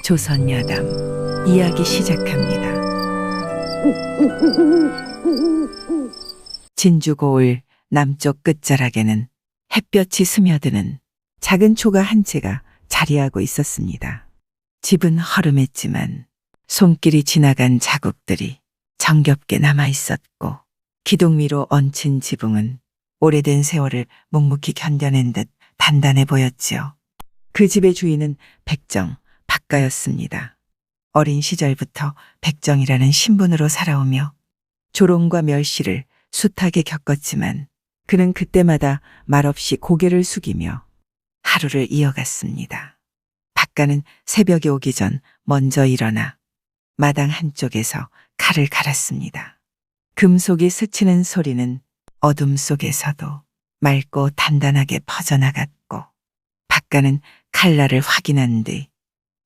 조선야담 이야기 시작합니다. 진주 고을 남쪽 끝자락에는 햇볕이 스며드는 작은 초가 한 채가 자리하고 있었습니다. 집은 허름했지만 손길이 지나간 자국들이 정겹게 남아 있었고, 기둥 위로 얹힌 지붕은 오래된 세월을 묵묵히 견뎌낸 듯 단단해 보였지요. 그 집의 주인은 백정, 박가였습니다. 어린 시절부터 백정이라는 신분으로 살아오며 조롱과 멸시를 숱하게 겪었지만 그는 그때마다 말없이 고개를 숙이며 하루를 이어갔습니다. 박가는 새벽이 오기 전 먼저 일어나 마당 한쪽에서 칼을 갈았습니다. 금속이 스치는 소리는 어둠 속에서도 맑고 단단하게 퍼져나갔고, 박가는 칼날을 확인한 뒤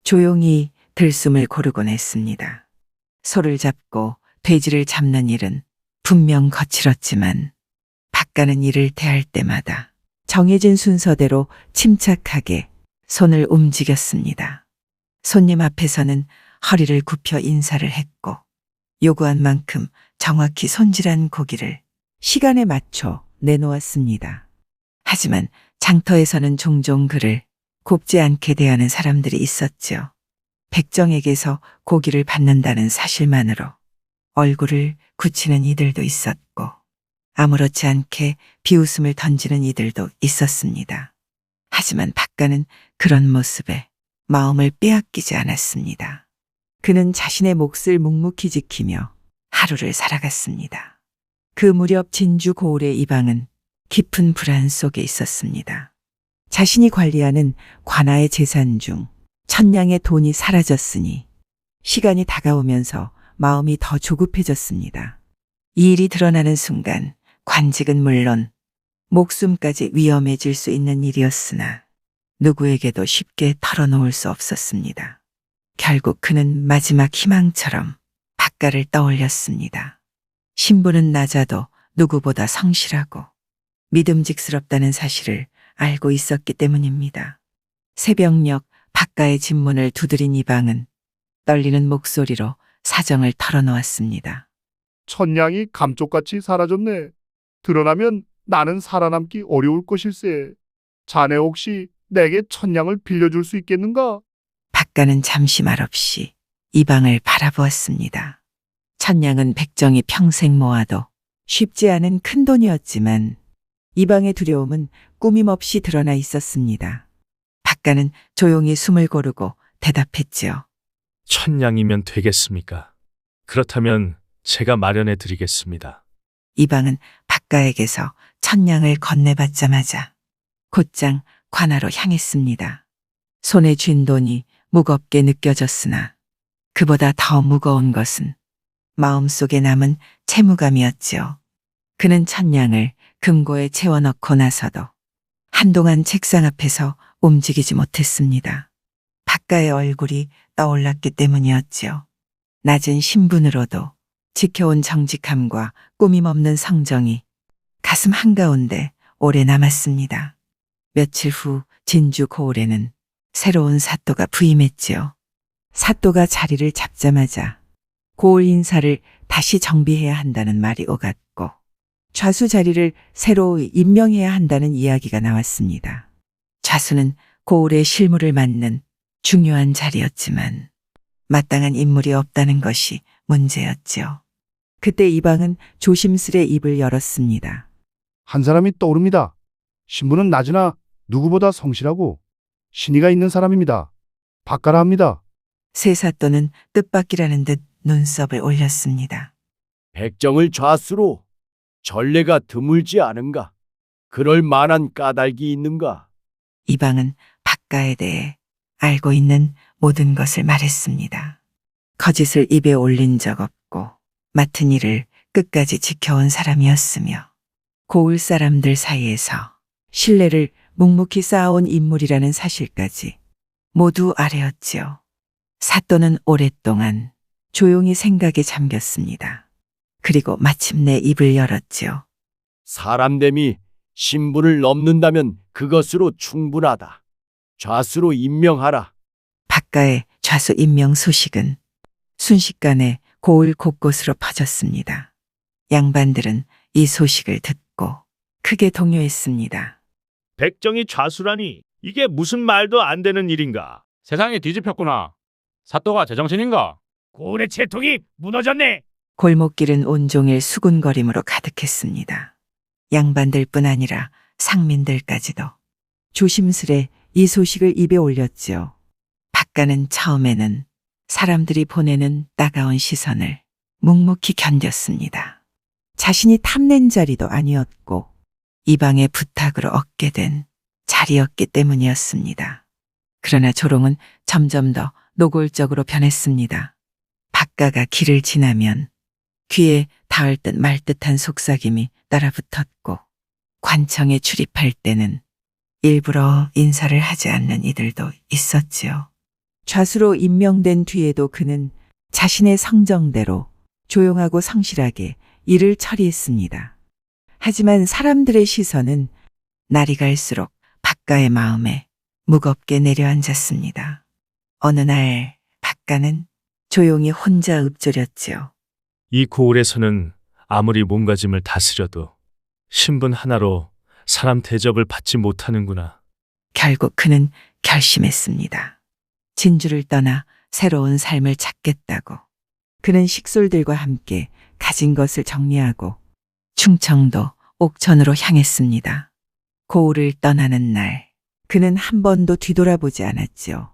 조용히 들숨을 고르곤 했습니다. 소를 잡고 돼지를 잡는 일은 분명 거칠었지만 박가는 이를 대할 때마다 정해진 순서대로 침착하게 손을 움직였습니다. 손님 앞에서는 허리를 굽혀 인사를 했고, 요구한 만큼 정확히 손질한 고기를 시간에 맞춰 내놓았습니다. 하지만 장터에서는 종종 그를 곱지 않게 대하는 사람들이 있었죠. 백정에게서 고기를 받는다는 사실만으로 얼굴을 굳히는 이들도 있었고, 아무렇지 않게 비웃음을 던지는 이들도 있었습니다. 하지만 박가는 그런 모습에 마음을 빼앗기지 않았습니다. 그는 자신의 몫을 묵묵히 지키며 하루를 살아갔습니다. 그 무렵 진주 고을의 이방은 깊은 불안 속에 있었습니다. 자신이 관리하는 관아의 재산 중 천냥의 돈이 사라졌으니 시간이 다가오면서 마음이 더 조급해졌습니다. 이 일이 드러나는 순간 관직은 물론 목숨까지 위험해질 수 있는 일이었으나 누구에게도 쉽게 털어놓을 수 없었습니다. 결국 그는 마지막 희망처럼 박가를 떠올렸습니다. 신분은 낮아도 누구보다 성실하고 믿음직스럽다는 사실을 알고 있었기 때문입니다. 새벽녘 박가의 집문을 두드린 이방은 떨리는 목소리로 사정을 털어놓았습니다. 천냥이 감쪽같이 사라졌네. 드러나면 나는 살아남기 어려울 것일세. 자네 혹시 내게 천냥을 빌려줄 수 있겠는가? 박가는 잠시 말없이 이방을 바라보았습니다. 천냥은 백정이 평생 모아도 쉽지 않은 큰돈이었지만 이방의 두려움은 꾸밈없이 드러나 있었습니다. 박가는 조용히 숨을 고르고 대답했지요. 천냥이면 되겠습니까? 그렇다면 제가 마련해 드리겠습니다. 이방은 박가에게서 천냥을 건네받자마자 곧장 관아로 향했습니다. 손에 쥔 돈이 무겁게 느껴졌으나 그보다 더 무거운 것은 마음속에 남은 채무감이었지요. 그는 천냥을 금고에 채워넣고 나서도 한동안 책상 앞에서 움직이지 못했습니다. 박가의 얼굴이 떠올랐기 때문이었지요. 낮은 신분으로도 지켜온 정직함과 꾸밈없는 성정이 가슴 한가운데 오래 남았습니다. 며칠 후 진주 고을에는 새로운 사또가 부임했지요. 사또가 자리를 잡자마자 고을 인사를 다시 정비해야 한다는 말이 오갔고, 좌수 자리를 새로 임명해야 한다는 이야기가 나왔습니다. 좌수는 고을의 실무를 맡는 중요한 자리였지만 마땅한 인물이 없다는 것이 문제였지요. 그때 이방은 조심스레 입을 열었습니다. 한 사람이 떠오릅니다. 신분은 낮으나 누구보다 성실하고 신의가 있는 사람입니다. 박가라 합니다. 새 사또는 뜻밖이라는 듯 눈썹을 올렸습니다. 백정을 좌수로 전례가 드물지 않은가? 그럴 만한 까닭이 있는가? 이방은 박가에 대해 알고 있는 모든 것을 말했습니다. 거짓을 입에 올린 적 없고 맡은 일을 끝까지 지켜온 사람이었으며 고을 사람들 사이에서 신뢰를 묵묵히 쌓아온 인물이라는 사실까지 모두 알았지요. 사또는 오랫동안 조용히 생각에 잠겼습니다. 그리고 마침내 입을 열었지요. 사람됨이 신분을 넘는다면 그것으로 충분하다. 좌수로 임명하라. 박가의 좌수 임명 소식은 순식간에 고을 곳곳으로 퍼졌습니다. 양반들은 이 소식을 듣고 크게 동요했습니다. 백정이 좌수라니 이게 무슨 말도 안 되는 일인가? 세상이 뒤집혔구나. 사또가 제정신인가? 고을의 채통이 무너졌네. 골목길은 온종일 수군거림으로 가득했습니다. 양반들뿐 아니라 상민들까지도 조심스레 이 소식을 입에 올렸지요. 박가는 처음에는 사람들이 보내는 따가운 시선을 묵묵히 견뎠습니다. 자신이 탐낸 자리도 아니었고 이방의 부탁으로 얻게 된 자리였기 때문이었습니다. 그러나 조롱은 점점 더 노골적으로 변했습니다. 박가가 길을 지나면 귀에 닿을 듯 말 듯한 속삭임이 따라붙었고 관청에 출입할 때는 일부러 인사를 하지 않는 이들도 있었지요. 좌수로 임명된 뒤에도 그는 자신의 성정대로 조용하고 성실하게 일을 처리했습니다. 하지만 사람들의 시선은 날이 갈수록 박가의 마음에 무겁게 내려앉았습니다. 어느 날 박가는 조용히 혼자 읊조렸지요. 이 고을에서는 아무리 몸가짐을 다스려도 신분 하나로 사람 대접을 받지 못하는구나. 결국 그는 결심했습니다. 진주를 떠나 새로운 삶을 찾겠다고. 그는 식솔들과 함께 가진 것을 정리하고 충청도 옥천으로 향했습니다. 고을을 떠나는 날 그는 한 번도 뒤돌아보지 않았지요.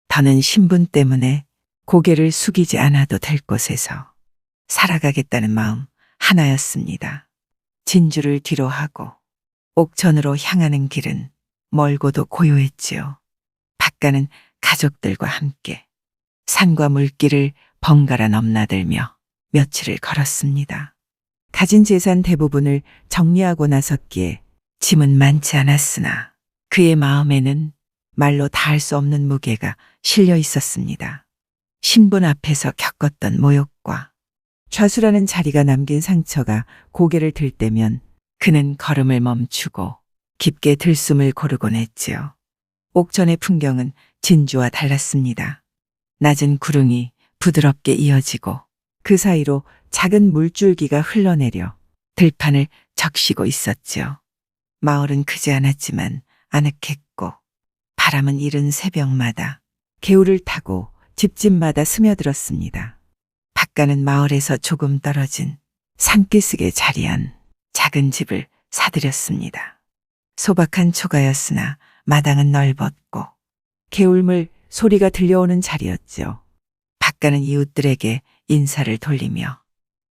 더는 신분 때문에 고개를 숙이지 않아도 될 곳에서 살아가겠다는 마음 하나였습니다. 진주를 뒤로 하고 옥천으로 향하는 길은 멀고도 고요했지요. 박가는 가족들과 함께 산과 물길을 번갈아 넘나들며 며칠을 걸었습니다. 가진 재산 대부분을 정리하고 나섰기에 짐은 많지 않았으나 그의 마음에는 말로 다할 수 없는 무게가 실려 있었습니다. 신분 앞에서 겪었던 모욕과 좌수라는 자리가 남긴 상처가 고개를 들 때면 그는 걸음을 멈추고 깊게 들숨을 고르곤 했지요. 옥천의 풍경은 진주와 달랐습니다. 낮은 구릉이 부드럽게 이어지고 그 사이로 작은 물줄기가 흘러내려 들판을 적시고 있었지요. 마을은 크지 않았지만 아늑했고 바람은 이른 새벽마다 개울을 타고 집집마다 스며들었습니다. 박가는 마을에서 조금 떨어진 산기슭에 자리한 작은 집을 사들였습니다. 소박한 초가였으나 마당은 넓었고 개울물 소리가 들려오는 자리였죠. 박가는 이웃들에게 인사를 돌리며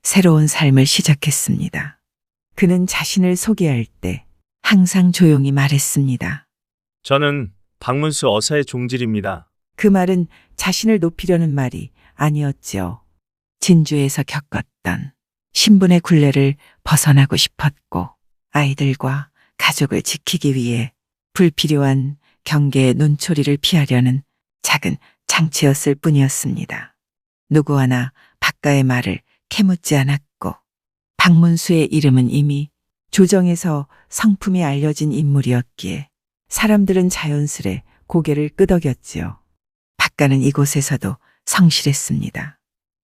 새로운 삶을 시작했습니다. 그는 자신을 소개할 때 항상 조용히 말했습니다. 저는 박문수 어사의 종질입니다. 그 말은 자신을 높이려는 말이 아니었지요. 진주에서 겪었던 신분의 굴레를 벗어나고 싶었고 아이들과 가족을 지키기 위해 불필요한 경계의 눈초리를 피하려는 작은 장치였을 뿐이었습니다. 누구 하나 박가의 말을 캐묻지 않았고 박문수의 이름은 이미 조정에서 성품이 알려진 인물이었기에 사람들은 자연스레 고개를 끄덕였지요. 박가는 이곳에서도 성실했습니다.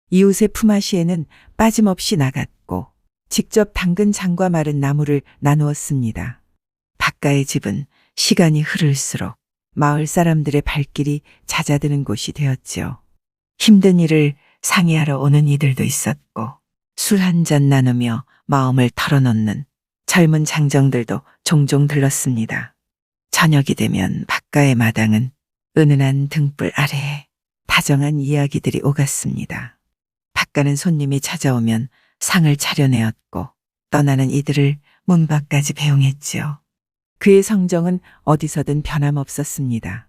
이웃의 품앗이에는 빠짐없이 나갔고 직접 담근 장과 마른 나무를 나누었습니다. 박가의 집은 시간이 흐를수록 마을 사람들의 발길이 잦아드는 곳이 되었지요. 힘든 일을 상의하러 오는 이들도 있었고 술 한 잔 나누며 마음을 털어놓는 젊은 장정들도 종종 들렀습니다. 저녁이 되면 박가의 마당은 은은한 등불 아래에 다정한 이야기들이 오갔습니다. 박가는 손님이 찾아오면 상을 차려내었고 떠나는 이들을 문 밖까지 배웅했지요. 그의 성정은 어디서든 변함없었습니다.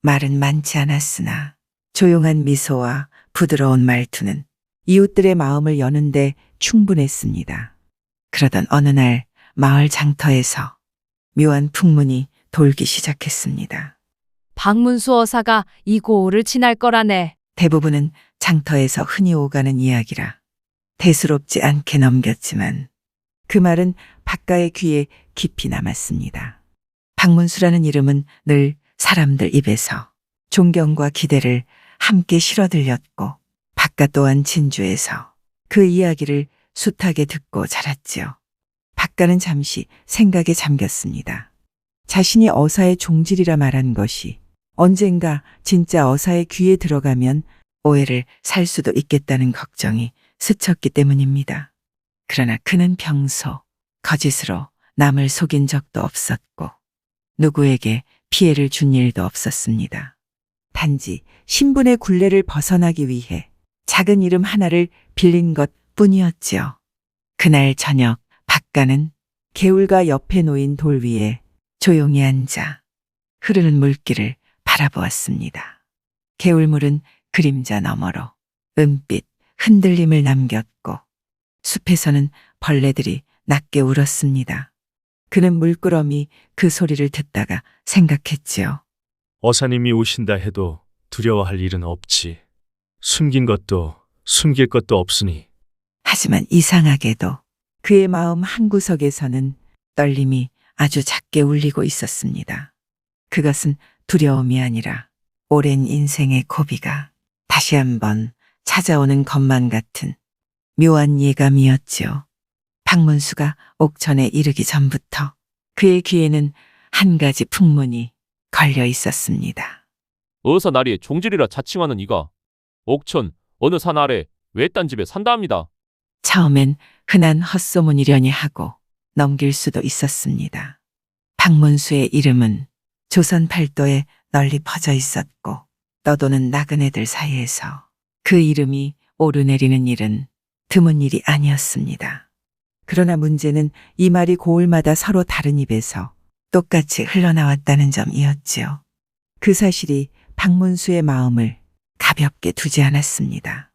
말은 많지 않았으나 조용한 미소와 부드러운 말투는 이웃들의 마음을 여는데 충분했습니다. 그러던 어느 날 마을 장터에서 묘한 풍문이 돌기 시작했습니다. 박문수 어사가 이 고을을 지날 거라네. 대부분은 장터에서 흔히 오가는 이야기라 대수롭지 않게 넘겼지만 그 말은 박가의 귀에 깊이 남았습니다. 박문수라는 이름은 늘 사람들 입에서 존경과 기대를 함께 실어들렸고 박가 또한 진주에서 그 이야기를 숱하게 듣고 자랐지요. 박가는 잠시 생각에 잠겼습니다. 자신이 어사의 종질이라 말한 것이 언젠가 진짜 어사의 귀에 들어가면 오해를 살 수도 있겠다는 걱정이 스쳤기 때문입니다. 그러나 그는 평소 거짓으로 남을 속인 적도 없었고 누구에게 피해를 준 일도 없었습니다. 단지 신분의 굴레를 벗어나기 위해 작은 이름 하나를 빌린 것 뿐이었지요. 그날 저녁 박가는 개울가 옆에 놓인 돌 위에 조용히 앉아 흐르는 물길을 바라보았습니다. 개울물은 그림자 너머로 은빛 흔들림을 남겼고 숲에서는 벌레들이 낮게 울었습니다. 그는 물끄러미 그 소리를 듣다가 생각했지요. 어사님이 오신다 해도 두려워할 일은 없지. 숨긴 것도 숨길 것도 없으니. 하지만 이상하게도 그의 마음 한구석에서는 떨림이 아주 작게 울리고 있었습니다. 그것은 두려움이 아니라 오랜 인생의 고비가 다시 한번 찾아오는 것만 같은 묘한 예감이었지요. 박문수가 옥천에 이르기 전부터 그의 귀에는 한 가지 풍문이 걸려 있었습니다. 어사 나리의 종질이라 자칭하는 이가 옥천 어느 산 아래 외딴 집에 산다 합니다. 처음엔 흔한 헛소문이려니 하고 넘길 수도 있었습니다. 박문수의 이름은 조선 팔도에 널리 퍼져 있었고 떠도는 나그네들 사이에서 그 이름이 오르내리는 일은 드문 일이 아니었습니다. 그러나 문제는 이 말이 고을마다 서로 다른 입에서 똑같이 흘러나왔다는 점이었지요. 그 사실이 박문수의 마음을 가볍게 두지 않았습니다.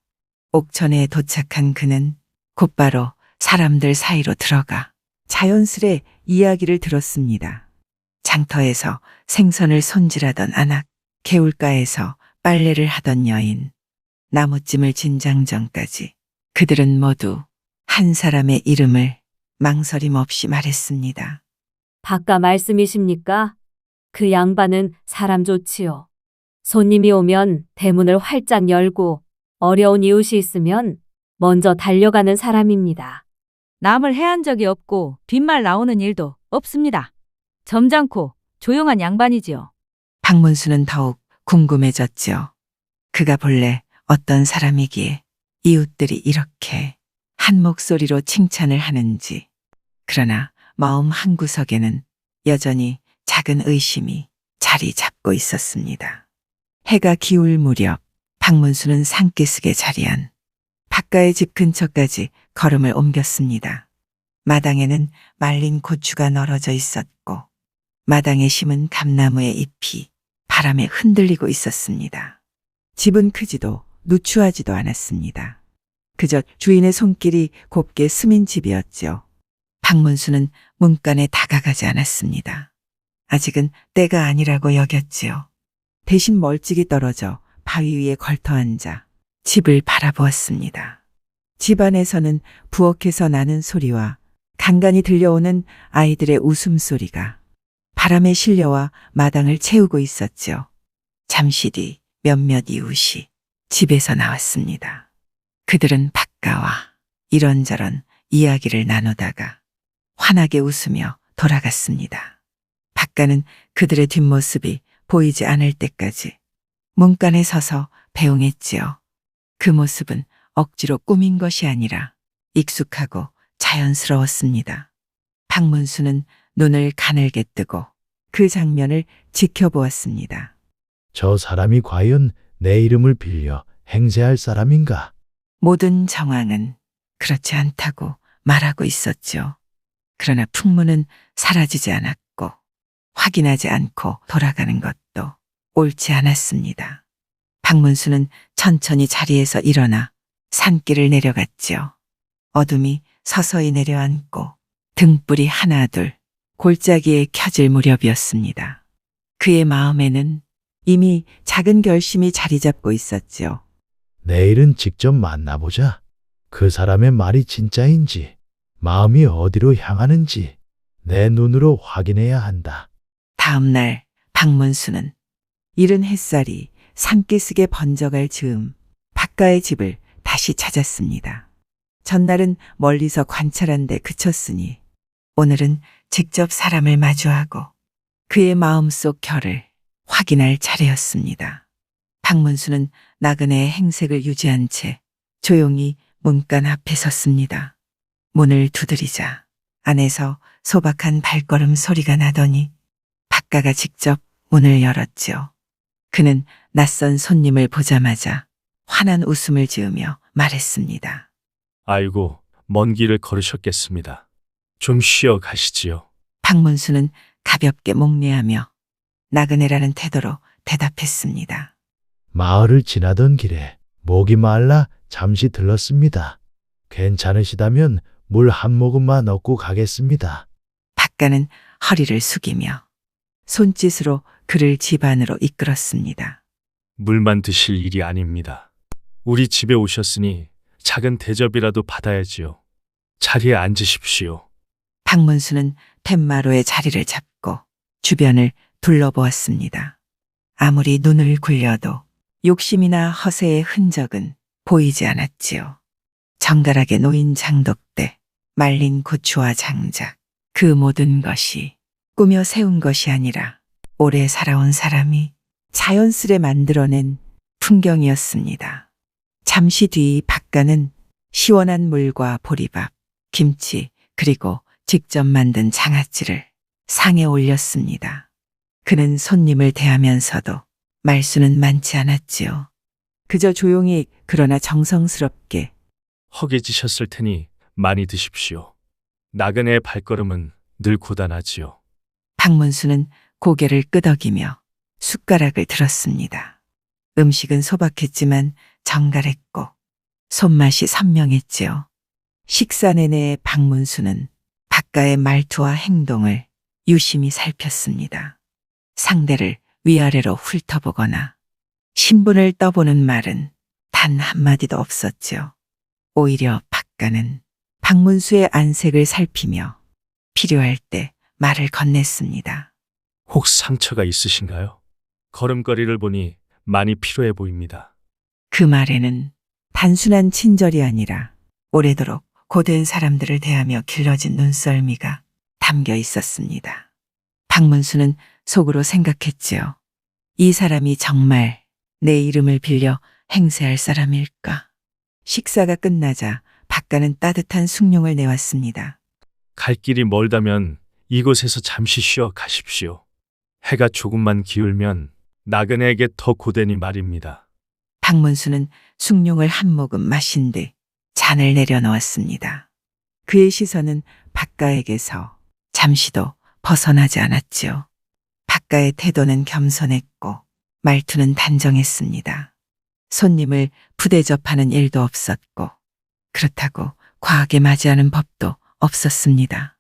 옥천에 도착한 그는 곧바로 사람들 사이로 들어가 자연스레 이야기를 들었습니다. 장터에서 생선을 손질하던 아낙, 개울가에서 빨래를 하던 여인, 나무찜을 진 장정까지 그들은 모두 한 사람의 이름을 망설임 없이 말했습니다. 박가 말씀이십니까? 그 양반은 사람 좋지요. 손님이 오면 대문을 활짝 열고 어려운 이웃이 있으면 먼저 달려가는 사람입니다. 남을 해한 적이 없고 뒷말 나오는 일도 없습니다. 점잖고 조용한 양반이지요. 박문수는 더욱 궁금해졌지요. 그가 본래 어떤 사람이기에 이웃들이 이렇게 한 목소리로 칭찬을 하는지. 그러나 마음 한구석에는 여전히 작은 의심이 자리 잡고 있었습니다. 해가 기울 무렵 박문수는 산기슭에 자리한 박가의 집 근처까지 걸음을 옮겼습니다. 마당에는 말린 고추가 널어져 있었고 마당에 심은 감나무의 잎이 바람에 흔들리고 있었습니다. 집은 크지도 누추하지도 않았습니다. 그저 주인의 손길이 곱게 스민 집이었죠. 박문수는 문간에 다가가지 않았습니다. 아직은 때가 아니라고 여겼지요. 대신 멀찍이 떨어져 바위 위에 걸터앉아 집을 바라보았습니다. 집 안에서는 부엌에서 나는 소리와 간간히 들려오는 아이들의 웃음소리가 바람에 실려와 마당을 채우고 있었죠. 잠시 뒤 몇몇 이웃이 집에서 나왔습니다. 그들은 박가와 이런저런 이야기를 나누다가 환하게 웃으며 돌아갔습니다. 박가는 그들의 뒷모습이 보이지 않을 때까지 문간에 서서 배웅했지요. 그 모습은 억지로 꾸민 것이 아니라 익숙하고 자연스러웠습니다. 박문수는 눈을 가늘게 뜨고 그 장면을 지켜보았습니다. 저 사람이 과연 내 이름을 빌려 행세할 사람인가? 모든 정황은 그렇지 않다고 말하고 있었죠. 그러나 풍문은 사라지지 않았고 확인하지 않고 돌아가는 것도 옳지 않았습니다. 박문수는 천천히 자리에서 일어나 산길을 내려갔지요. 어둠이 서서히 내려앉고 등불이 하나둘 골짜기에 켜질 무렵이었습니다. 그의 마음에는 이미 작은 결심이 자리 잡고 있었지요. 내일은 직접 만나보자. 그 사람의 말이 진짜인지, 마음이 어디로 향하는지 내 눈으로 확인해야 한다. 다음 날 박문수는 이른 햇살이 산기슭에 번져갈 즈음 박가의 집을 다시 찾았습니다. 전날은 멀리서 관찰한 데 그쳤으니 오늘은 직접 사람을 마주하고 그의 마음속 결을 확인할 차례였습니다. 박문수는 나그네의 행색을 유지한 채 조용히 문간 앞에 섰습니다. 문을 두드리자 안에서 소박한 발걸음 소리가 나더니 박가가 직접 문을 열었지요. 그는 낯선 손님을 보자마자 환한 웃음을 지으며 말했습니다. 아이고, 먼 길을 걸으셨겠습니다. 좀 쉬어 가시지요. 박문수는 가볍게 목례하며 나그네라는 태도로 대답했습니다. 마을을 지나던 길에 목이 말라 잠시 들렀습니다. 괜찮으시다면 물 한 모금만 얻고 가겠습니다. 박가는 허리를 숙이며 손짓으로 그를 집 안으로 이끌었습니다. 물만 드실 일이 아닙니다. 우리 집에 오셨으니 작은 대접이라도 받아야지요. 자리에 앉으십시오. 박문수는 툇마루에 자리를 잡고 주변을 둘러보았습니다. 아무리 눈을 굴려도 욕심이나 허세의 흔적은 보이지 않았지요. 정갈하게 놓인 장독대, 말린 고추와 장작, 그 모든 것이 꾸며 세운 것이 아니라 오래 살아온 사람이 자연스레 만들어낸 풍경이었습니다. 잠시 뒤 박가는 시원한 물과 보리밥, 김치, 그리고 직접 만든 장아찌를 상에 올렸습니다. 그는 손님을 대하면서도 말수는 많지 않았지요. 그저 조용히 그러나 정성스럽게 허기지셨을 테니 많이 드십시오. 나그네의 발걸음은 늘 고단하지요. 박문수는 고개를 끄덕이며 숟가락을 들었습니다. 음식은 소박했지만 정갈했고 손맛이 선명했지요. 식사 내내 박문수는 박가의 말투와 행동을 유심히 살폈습니다. 상대를 위아래로 훑어보거나 신분을 떠보는 말은 단 한마디도 없었지요. 오히려 박가는 박문수의 안색을 살피며 필요할 때 말을 건넸습니다. 혹 상처가 있으신가요? 걸음걸이를 보니 많이 피로해 보입니다. 그 말에는 단순한 친절이 아니라 오래도록 고된 사람들을 대하며 길러진 눈썰미가 담겨 있었습니다. 박문수는 속으로 생각했지요. 이 사람이 정말 내 이름을 빌려 행세할 사람일까? 식사가 끝나자 박가는 따뜻한 숭늉을 내왔습니다. 갈 길이 멀다면 이곳에서 잠시 쉬어 가십시오. 해가 조금만 기울면 나그네에게 더 고되니 말입니다. 박문수는 숭늉을 한 모금 마신 뒤 잔을 내려놓았습니다. 그의 시선은 박가에게서 잠시도 벗어나지 않았지요. 박가의 태도는 겸손했고 말투는 단정했습니다. 손님을 부대접하는 일도 없었고 그렇다고 과하게 맞이하는 법도 없었습니다.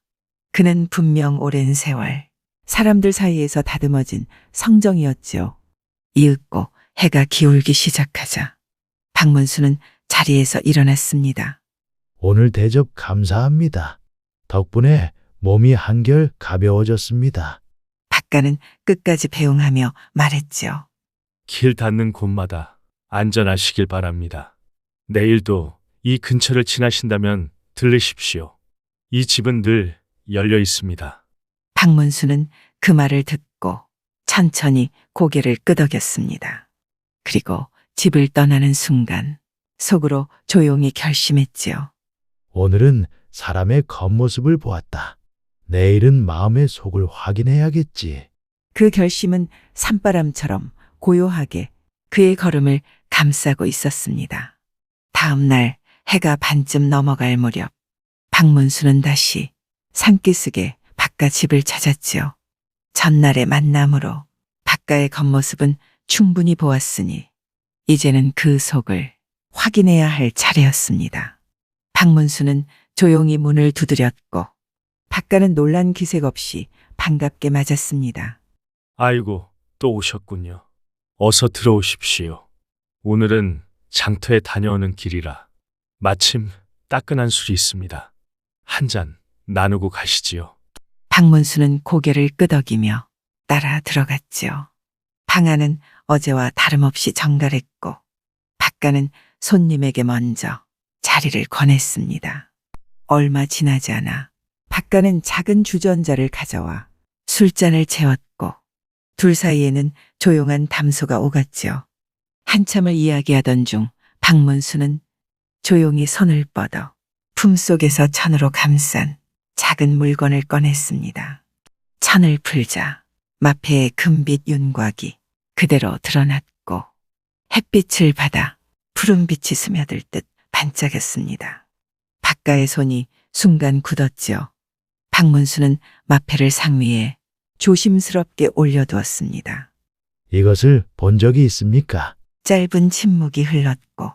그는 분명 오랜 세월 사람들 사이에서 다듬어진 성정이었지요. 이윽고 해가 기울기 시작하자 박문수는 자리에서 일어났습니다. 오늘 대접 감사합니다. 덕분에 몸이 한결 가벼워졌습니다. 박가는 끝까지 배웅하며 말했지요. 길 닿는 곳마다 안전하시길 바랍니다. 내일도 이 근처를 지나신다면 들르십시오. 이 집은 늘 열려 있습니다. 박문수는 그 말을 듣고 천천히 고개를 끄덕였습니다. 그리고 집을 떠나는 순간 속으로 조용히 결심했지요. 오늘은 사람의 겉모습을 보았다. 내일은 마음의 속을 확인해야겠지. 그 결심은 산바람처럼 고요하게 그의 걸음을 감싸고 있었습니다. 다음 날 해가 반쯤 넘어갈 무렵 박문수는 다시 산기슭에 박가 집을 찾았지요. 전날의 만남으로 박가의 겉모습은 충분히 보았으니 이제는 그 속을 확인해야 할 차례였습니다. 박문수는 조용히 문을 두드렸고 박가는 놀란 기색 없이 반갑게 맞았습니다. 아이고, 또 오셨군요. 어서 들어오십시오. 오늘은 장터에 다녀오는 길이라 마침 따끈한 술이 있습니다. 한 잔 나누고 가시지요. 박문수는 고개를 끄덕이며 따라 들어갔지요. 방 안은 어제와 다름없이 정갈했고 박가는 손님에게 먼저 자리를 권했습니다. 얼마 지나지 않아 박가는 작은 주전자를 가져와 술잔을 채웠고 둘 사이에는 조용한 담소가 오갔지요. 한참을 이야기하던 중 박문수는 조용히 손을 뻗어 품속에서 천으로 감싼 작은 물건을 꺼냈습니다. 천을 풀자 마패의 금빛 윤곽이 그대로 드러났고 햇빛을 받아 푸른빛이 스며들 듯 반짝였습니다. 박가의 손이 순간 굳었지요. 박문수는 마패를 상위에 조심스럽게 올려두었습니다. 이것을 본 적이 있습니까? 짧은 침묵이 흘렀고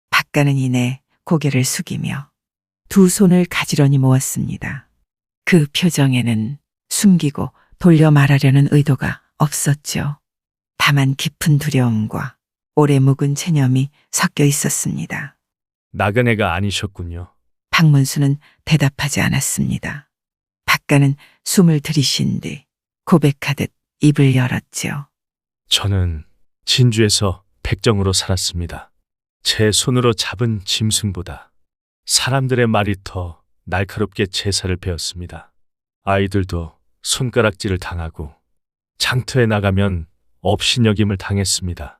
박가는 이내 고개를 숙이며 두 손을 가지런히 모았습니다. 그 표정에는 숨기고 돌려 말하려는 의도가 없었죠. 다만 깊은 두려움과 오래 묵은 체념이 섞여 있었습니다. 나그네가 아니셨군요. 박문수는 대답하지 않았습니다. 박가는 숨을 들이쉰 뒤 고백하듯 입을 열었지요. 저는 진주에서 백정으로 살았습니다. 제 손으로 잡은 짐승보다 사람들의 말이 더 날카롭게 제사를 배웠습니다. 아이들도 손가락질을 당하고 장터에 나가면 업신여김을 당했습니다.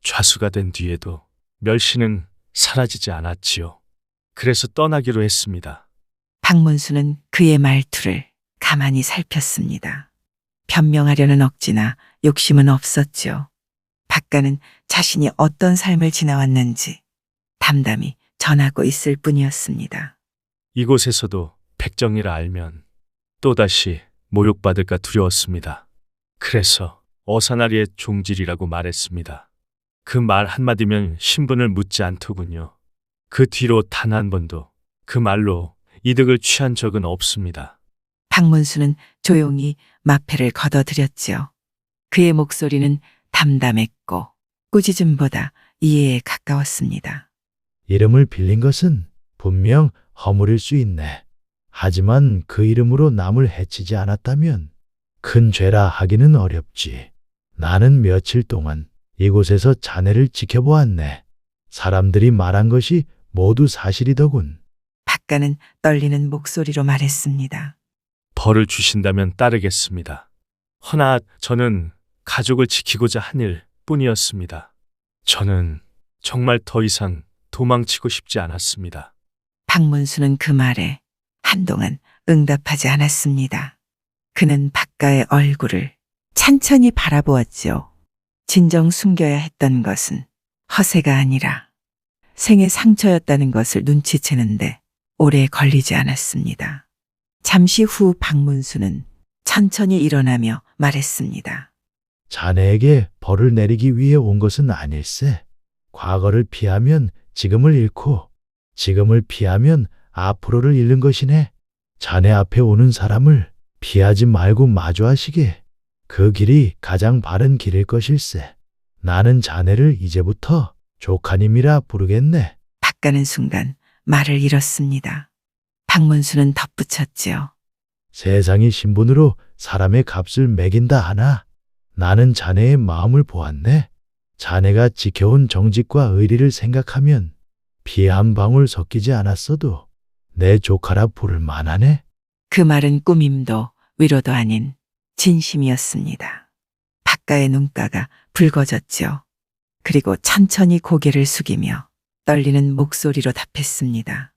좌수가 된 뒤에도 멸시는 사라지지 않았지요. 그래서 떠나기로 했습니다. 박문수는 그의 말투를 가만히 살폈습니다. 변명하려는 억지나 욕심은 없었지요. 박가는 자신이 어떤 삶을 지나왔는지 담담히 전하고 있을 뿐이었습니다. 이곳에서도 백정이라 알면 또다시 모욕받을까 두려웠습니다. 그래서 어사나리의 종질이라고 말했습니다. 그 말 한마디면 신분을 묻지 않더군요. 그 뒤로 단 한 번도 그 말로 이득을 취한 적은 없습니다. 박문수는 조용히 마패를 걷어들였지요. 그의 목소리는 담담했고 꾸짖음보다 이해에 가까웠습니다. 이름을 빌린 것은 분명 허물일 수 있네. 하지만 그 이름으로 남을 해치지 않았다면 큰 죄라 하기는 어렵지. 나는 며칠 동안 이곳에서 자네를 지켜보았네. 사람들이 말한 것이 모두 사실이더군. 박가는 떨리는 목소리로 말했습니다. 벌을 주신다면 따르겠습니다. 허나 저는 가족을 지키고자 한 일 뿐이었습니다. 저는 정말 더 이상 도망치고 싶지 않았습니다. 박문수는 그 말에 한동안 응답하지 않았습니다. 그는 박가의 얼굴을 찬찬히 바라보았지요. 진정 숨겨야 했던 것은 허세가 아니라 생의 상처였다는 것을 눈치채는데 오래 걸리지 않았습니다. 잠시 후 박문수는 천천히 일어나며 말했습니다. 자네에게 벌을 내리기 위해 온 것은 아닐세. 과거를 피하면 지금을 잃고 지금을 피하면 앞으로를 잃는 것이네. 자네 앞에 오는 사람을 피하지 말고 마주하시게. 그 길이 가장 바른 길일 것일세. 나는 자네를 이제부터 조카님이라 부르겠네. 박가는 순간 말을 잃었습니다. 박문수는 덧붙였지요. 세상이 신분으로 사람의 값을 매긴다 하나 나는 자네의 마음을 보았네. 자네가 지켜온 정직과 의리를 생각하면 피 한 방울 섞이지 않았어도 내 조카라 부를 만하네. 그 말은 꾸밈도 위로도 아닌 진심이었습니다. 박가의 눈가가 붉어졌지요. 그리고 천천히 고개를 숙이며 떨리는 목소리로 답했습니다.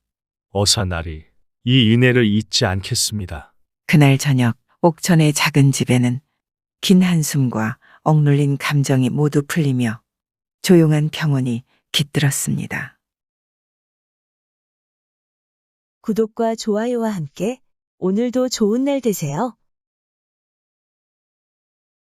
어사나리, 이 은혜를 잊지 않겠습니다. 그날 저녁 옥천의 작은 집에는 긴 한숨과 억눌린 감정이 모두 풀리며 조용한 평온이 깃들었습니다. 구독과 좋아요와 함께 오늘도 좋은 날 되세요.